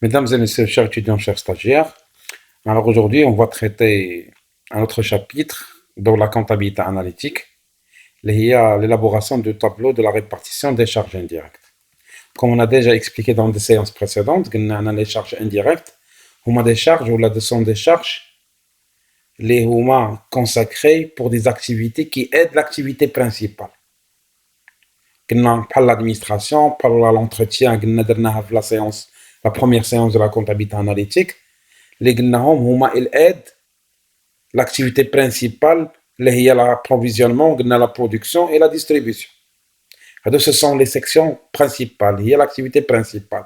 Mesdames et messieurs, chers étudiants, chers stagiaires, alors aujourd'hui, on va traiter un autre chapitre dans la comptabilité analytique, l'élaboration du tableau de la répartition des charges indirectes. Comme on a déjà expliqué dans des séances précédentes, les charges indirectes, des charges ou sont des charges les consacrées pour des activités qui aident l'activité principale. Par l'administration, par l'entretien, la première séance de la comptabilité analytique, ils aident l'activité principale, l'approvisionnement, la production et la distribution. Ce sont les sections principales, il y a l'activité principale.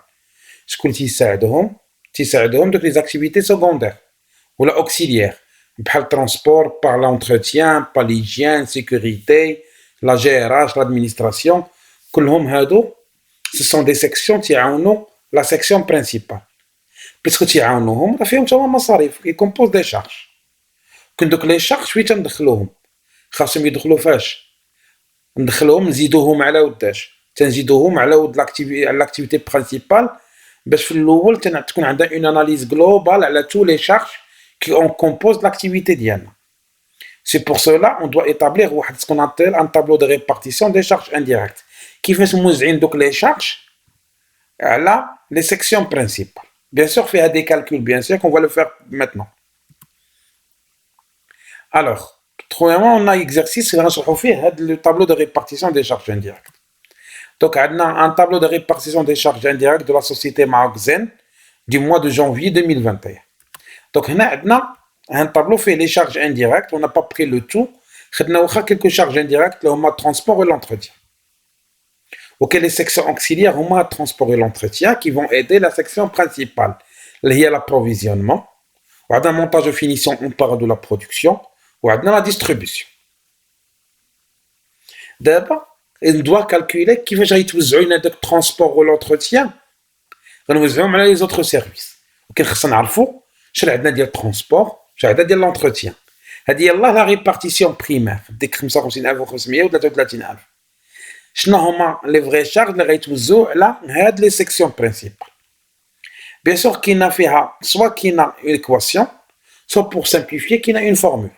Ce qui aident les activités secondaires ou auxiliaires, par le transport, par l'entretien, par l'hygiène, sécurité, la GRH, l'administration. Ce sont des sections qui ont la section principale. Puisque ils composent des charges. كندوك لي شارج فين تندخلوهم خاصهم يدخلوا فاش ندخلوهم نزيدوهم على وداش تنزيدوهم على ود لاكتيفيتي برينسيبال باش في الاول تكون عندنا اون اناليز جلوبال على تو لي شارج كي اون كومبوز لاكتيفيتي ديالنا. سي بور سولا اون دوا ايتابليغ واحد سكون ابل ان تابلو دو ريبارتيسيون دي شارج انديريكت كيفاش موزعين دوك لي شارج على لي سيكسيون برينسيبال. بيان سور فيها دي كالكول بيان سور كون فا لو فير ماتنون. Alors, premièrement, on a l'exercice qui est le tableau de répartition des charges indirectes. Donc, on a un tableau de répartition des charges indirectes de la société Maroc-Zen du mois de janvier 2021. Donc, on a un tableau fait les charges indirectes, on n'a pas pris le tout. On a quelques charges indirectes, le transport et l'entretien. Ok, les sections auxiliaires, on a le transport et l'entretien qui vont aider la section principale. Il y a l'approvisionnement. On a un montage de finition, on parle de la production. Ou la distribution. D'abord, on doit calculer qui va utiliser le transport ou l'entretien. On va utiliser les autres services. Donc, il faut savoir ce qu'on a dit le transport, ce qu'on a dit l'entretien. C'est la répartition primaire. Dès que 55,500 ou 33,000. Ce sont les vraies charges qui sont utilisées dans les sections principales. Bien sûr, qu'il y a soit qu'il y a une équation, soit pour simplifier, qu'il y a une formule.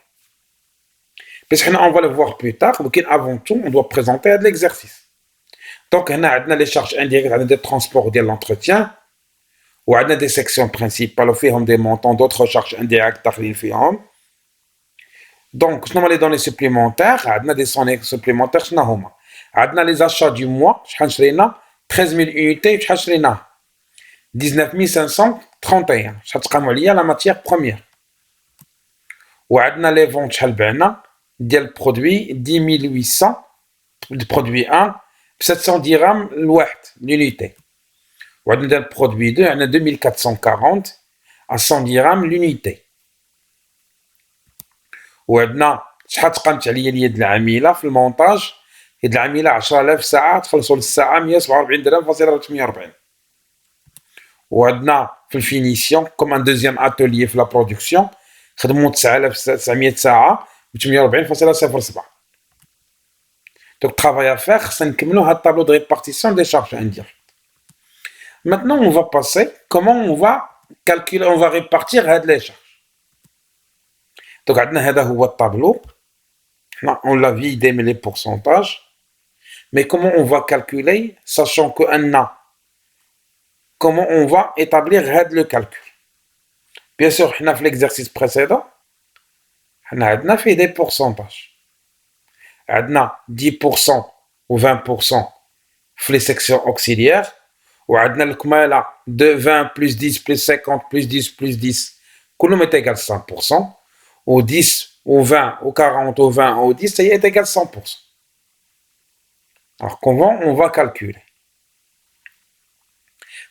Parce qu'on va le voir plus tard, mais avant tout, on doit présenter l'exercice. Donc, on a les charges indirectes, on a des transports de l'entretien, ou on a des sections principales, on a des montants d'autres charges indirectes. Donc, on a les données supplémentaires, on a des données supplémentaires, on a les achats du mois, 13 000 unités, 19 531, ça sera lié à la matière première. Ou on a les ventes, ديال produit 10 800 le produit 1 710 dirhams الواحد l'unité. وعندنا ديال produit 2 عندنا 2440 à 100 dirhams l'unité. وعندنا شحال تقامت عليا اليد العامله في المونتاج يد العامله 10000 ساعه تخلصوا للساعه 147 درهم فاصله 840. وعندنا في الفينيسيون كوم ان دوزيام اتوليي في لا برودكسيون خدموا 9900 ساعه 840,07. Donc, travail à faire, c'est un tableau de répartition des charges indirectes. Maintenant, on va passer comment on va calculer, on va répartir les charges. Donc, on a le tableau. On l'a vidé les pourcentages. Mais comment on va calculer, sachant qu'on a comment on va établir le calcul. Bien sûr, on a fait l'exercice précédent. On a fait des pourcentages. On a 10% ou 20% dans les sections auxiliaires. On a le kumala de 20 plus 10 plus 50 plus 10 plus 10. Tout est égal à 100%. Ou 10 ou 20 ou 40 ou 20 ou 10, ça y est égal à 100%. Alors comment on va calculer?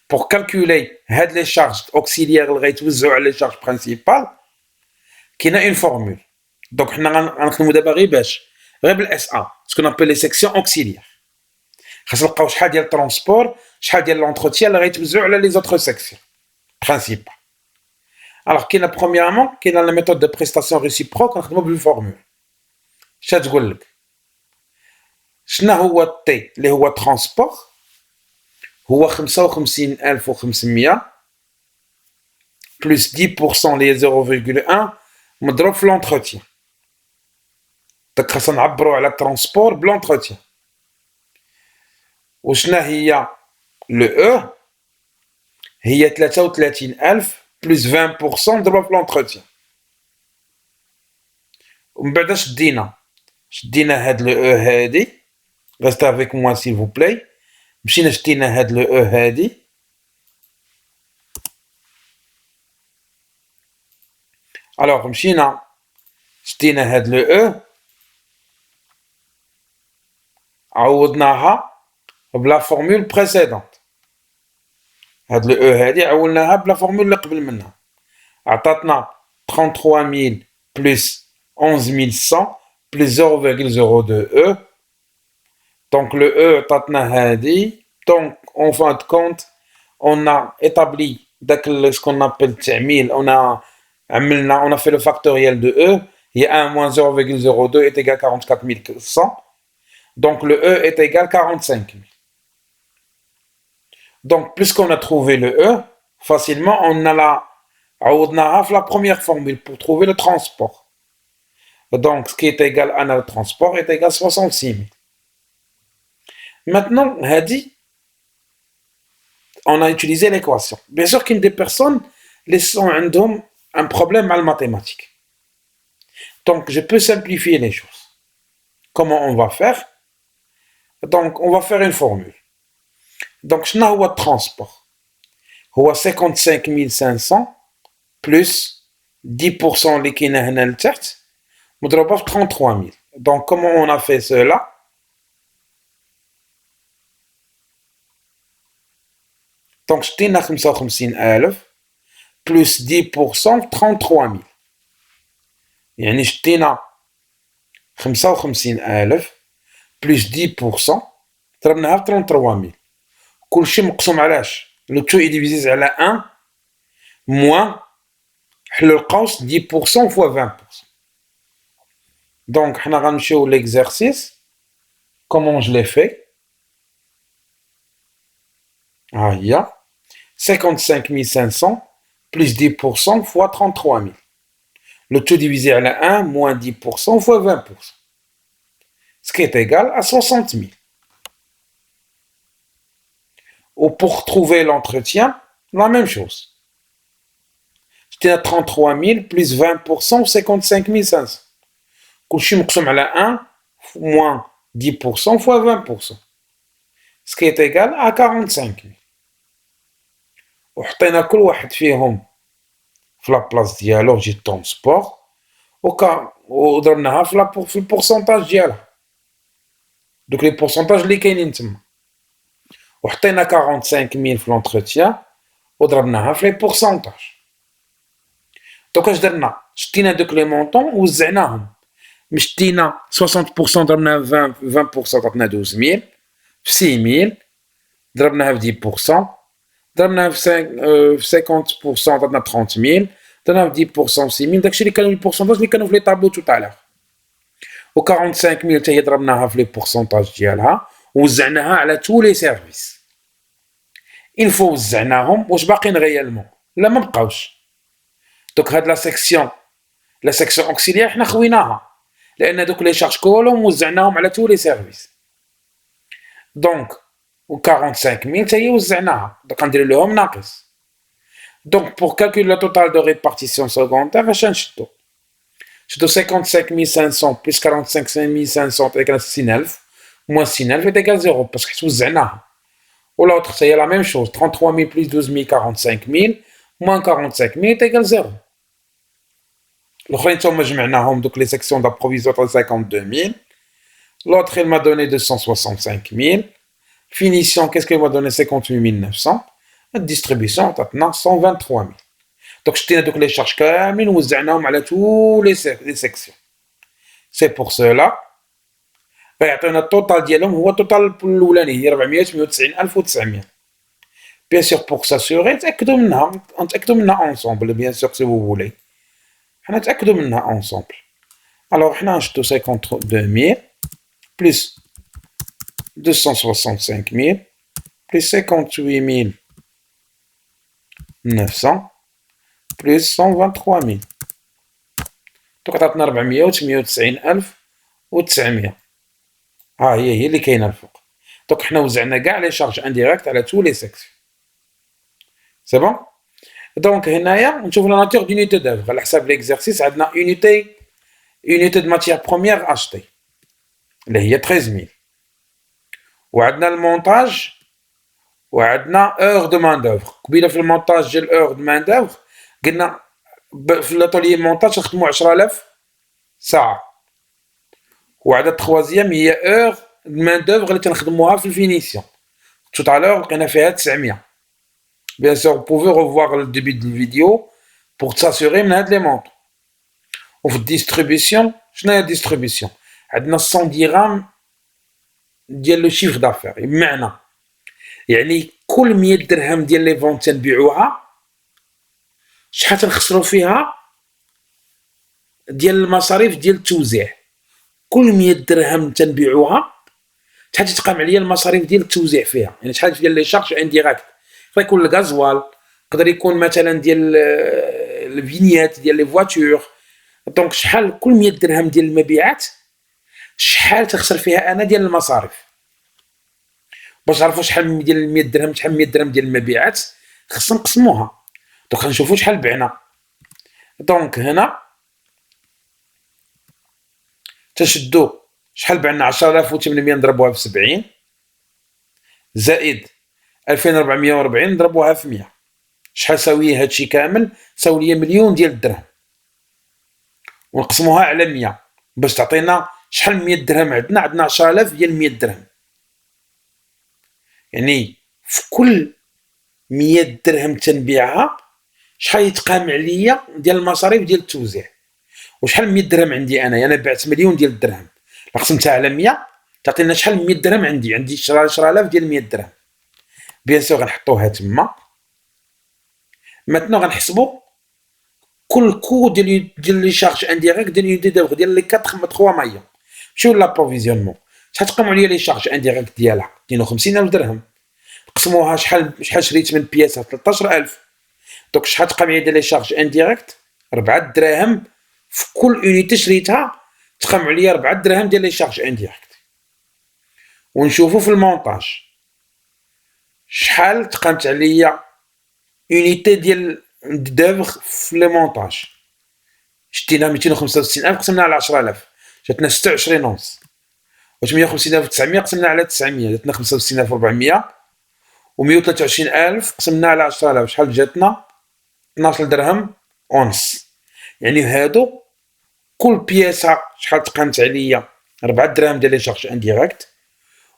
Pour calculer les charges auxiliaires, les charges principales, il y a une formule. Donc, on a d'abord le SA, ce qu'on appelle les sections auxiliaires. On va voir شحال ديال الترونسبور, شحال ديال l'entretien, les autres sections principales. Alors, premièrement, il y a la méthode de prestation réciproque, on a une formule. Je vais vous dire. شنو هو T اللي هو transport هو 55,500 plus 10% les 0,1 مضروب في l'entretien. داك خاصنا نعبروا على transport بلونتروتيان. وشنا هي لو او؟ هي 33,000 بلس 20% مضروبة في l'entretien. ومن بعد شدينا هاد لو او هادي. restez avec moi s'il vous plaît. مشينا شدينا هاد لو او هادي. alors مشينا شدينا هاد لو او عوضناها بلا فورمول بريسيدونت. هاد لو او هادي عوضناها بلا فورمول اللي قبل منها. عطاتنا 33,000 plus 11,100 plus 0,02 E. Donc le E عطاتنا هادي. Donc en fin de compte on a établi ce qu'on appelle التعميل. on a fait le factoriel de E. Il y a 1 moins 0,02 est égal à 44,100. Donc le E est égal à 45,000. Donc puisqu'on a trouvé le E, facilement on a la première formule pour trouver le transport. Donc ce qui est égal à le transport est égal à 66,000. Maintenant, on a utilisé l'équation. Bien sûr qu'il y a des personnes qui ont un problème avec la mathématique. Donc je peux simplifier les choses. Comment on va faire? Donc on va faire une formule. Donc je n'ai pas de transport. هو 55,500 plus 10% اللي كاينه هنا لتحت مضروبه في 33,000. Donc comment on a fait cela? Donc شدينا 55,000 plus 10% في 33,000. يعني شدينا 55,000 plus 10% ضربناها في 33,000. كلشي مقسوم علاش؟ لو تو يديفيزيز على 1 موان حلوا القوس 10% fois 20%. Donc حنا غنمشيو l'exercice. Comment je l'ai fait? هي 55,500 plus 10% fois 33,000. Le tout divisé à la 1 moins 10% fois 20%. Ce qui est égal à 60,000. Ou pour trouver l'entretien, la même chose. J'étais à 33,000 plus 20% 55,500. كلشي مقسوم على 1 moins 10% fois 20%. Ce qui est égal à 45,000. وحطينا كل واحد فيهم في لابلاص ديالو جي ترونسبور وضربناها في البورسونتاج ديالها. دوك لي بورسونتاج اللي كاينين تما. وحطينا 45,000 في لونتروتيان وضربناها في لي بورسونتاج. دوك اش درنا؟ شدينا دوك لي مونطون ووزعناهم. مش شدينا 60% ضربناها في 20% عطاتنا 12,000 في 6,000 ضربناها في 10% ضربناها في 50% عطاتنا 30,000 ضربناها في 10% في 6,000. داكشي اللي كانوا لي بورسونتاج اللي كانوا في لي طابلو تو تاع و 45,000 حتى هي ضربناها في لي بورسونتاج ديالها ووزعناها على تو لي سيرفيس. إن فوا وزعناهم واش باقيين غيالمون؟ لا ما بقاوش. دوك هاد لا سيكسيون اوكسيليير حنا خويناها لان دوك لي شارج كلهم وزعناهم على تو لي سيرفيس. دونك و 45,000 حتى هي وزعناها. دوك غندير لهم ناقص. دونك بور كالكول لا توتال دو ريبارتيسيون سكوندير اش نشدو؟ شدو 55,500 plus 45,500 égale 6,000 moins 6,000 est égal 0 parce que وزعناها. و l'autre c'est la même chose 33,000 plus 12,000 45,000 moins 45,000 est égal 0. الاخرين تما جمعناهم دوك لي سيكسيون d'approvisionnement 52,000. L'autre il m'a donné 265,000. Finition qu'est-ce qu'il m'a donné 58,900. La distribution عطاتنا 123,000. Donc شدينا دوك لي شارج كاملين وزعناهم على تو لي سيكسيون. سي بور سولا غيعطينا التوتال ديالهم هو التوتال الاولاني هي 498,900. بيان سور بور ساسيغي نتاكدوا منها اونصومبل. بيان سور سي فو فولي حنا نتاكدوا منها اونصومبل. الوغ حنا نشدو 52,000 بلس 265,000 plus 58,900 بلس 123,000 دوك عطاتنا 498,900. ها هي اللي كاينه الفوق. دوك حنا وزعنا كاع لي شارج انديريكت على تو لي سيكسيون. سي بون. دونك هنايا نشوفو لا ناتور دونيتي دوفر على حساب ليكزارسيس. عندنا اونيتي دو ماتيير بروميير اشتي اللي هي 13000، وعندنا المونتاج، وعندنا اور دو مان دوفر. قبيله في المونتاج ديال اور دو مان دوفر قلنا في لاتولي مونتاج نخدمو 10000 ساعه، وعندنا التخوازيام هي اور دو مان دوفر اللي تنخدموها في الفينيسيون. tout à l'heure لقينا فيها 900. bien sûr vous pouvez revoir le début de la vidéo pour s'assurer من هاد لي مونطو. وفي الديستريبيسيون شنو هي الديستريبيسيون؟ عندنا 100 درهم ديال لو شيفر دافير، بمعنى يعني كل 100 درهم ديال لي فونت تنبيعوها شحال تنخسروا فيها ديال المصاريف ديال التوزيع. كل 100 درهم تنبيعوها شحال تتقام عليا المصاريف ديال التوزيع فيها، يعني شحال ديال لي شارج انديريكت. يقدر يكون الغازوال، يقدر يكون مثلا ديال الفينيات ديال لي فواتور. دونك شحال كل 100 درهم ديال المبيعات شحال تخسر فيها انا ديال المصاريف. باش نعرفوا شحال ديال 100 درهم شحال 100 درهم ديال المبيعات خصنا نقسموها. دونك غنشوفوا شحال بعنا. دونك هنا تشدوا شحال بعنا 10800 نضربوها في 70 زائد 2440 نضربوها في 100. شحال ساوي هادشي كامل؟ ساوي ليا مليون ديال الدرهم، ونقسموها على 100 باش تعطينا شحال 100 درهم. عندنا 10000 ديال 100 درهم، يعني في كل 100 درهم تنبيعها شحال يتقام عليا ديال المصاريف ديال التوزيع. وشحال 100 درهم عندي انا بعت مليون ديال الدرهم، قسمتها على 100 تعطينا شحال 100 درهم عندي 10000 ديال 100 درهم. بيان سور غنحطوها تما. ماتنو غنحسبوا كل كو ديال لي شارج انديريكت ديال يونيتي دوفر ديال لي 3 مايون. شنو لابروفيزيونمون؟ شحال تقاموا عليا لي شارج انديريكت ديالها؟ 52000 درهم. قسموها شحال شريت من بياسه؟ 13000. دونك شحال تقام عليا ديال لي شارج انديريكت؟ 4 دراهم في كل يونيتي شريتها. تقام عليا 4 دراهم ديال لي شارج انديريكت. ونشوفوا في المونتاج شحال تقامت عليا يونيتي ديال دوفر في لي مونتاج. شدينا 265000 قسمنا على 10000 جاتنا 26 ونص. و 150900 قسمنا على 900 جاتنا 65400. و 123000 قسمنا على 10000 شحال جاتنا؟ 12 درهم ونص. يعني هادو كل بياسه شحال تقامت عليا؟ 4 دراهم ديال لي شارج انديريكت.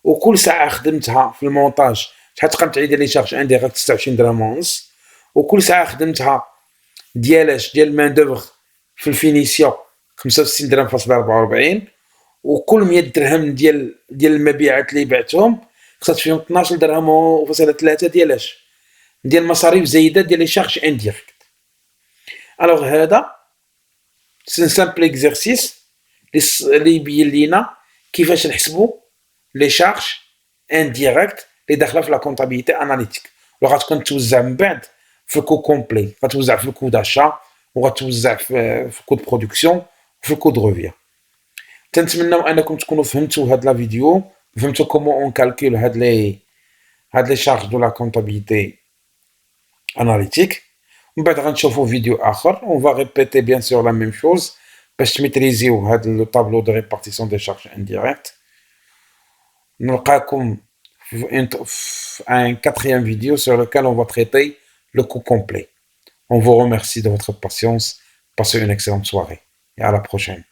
وكل ساعه خدمتها في المونتاج شحال تقامت عليا ديال لي شارج انديريكت؟ 26 درهم ونص. وكل ساعه خدمتها ديال مان دوفر في الفينيسيون 65 درهم فاصله 44. وكل 100 درهم ديال المبيعات اللي بعتهم خسرت فيهم 12 درهم وفاصله 3 ديال مصاريف زايده ديال لي شارج انديريكت. الوغ هذا سي سامبل اكزرسيس اللي يبين لينا كيفاش نحسبوا لي شارج انديريكت اللي داخله في لا كونطابيليتي اناليتيك، وغتكون توزع من بعد في الكو كومبلي. غتوزع في الكو داشا، وغتوزع في الكو دو برودكسيون، وفي الكو دو روفيا. تنتمناو انكم تكونوا فهمتوا هاد لا فيديو، فهمتوا كومون اون كالكول هاد لي شارج دو لا كونطابيليتي اناليتيك. من بعد غنشوفوا فيديو اخر اون فا ريبيتي بيان سور لا ميم شوز باش تميتريزيو هاد لو طابلو دو ريبارتيسيون دي شارج انديريكت. نلقاكم في un quatrième vidéo sur lequel on va traiter le coût complet. On vous remercie de votre patience. Passez une excellente soirée et à la prochaine.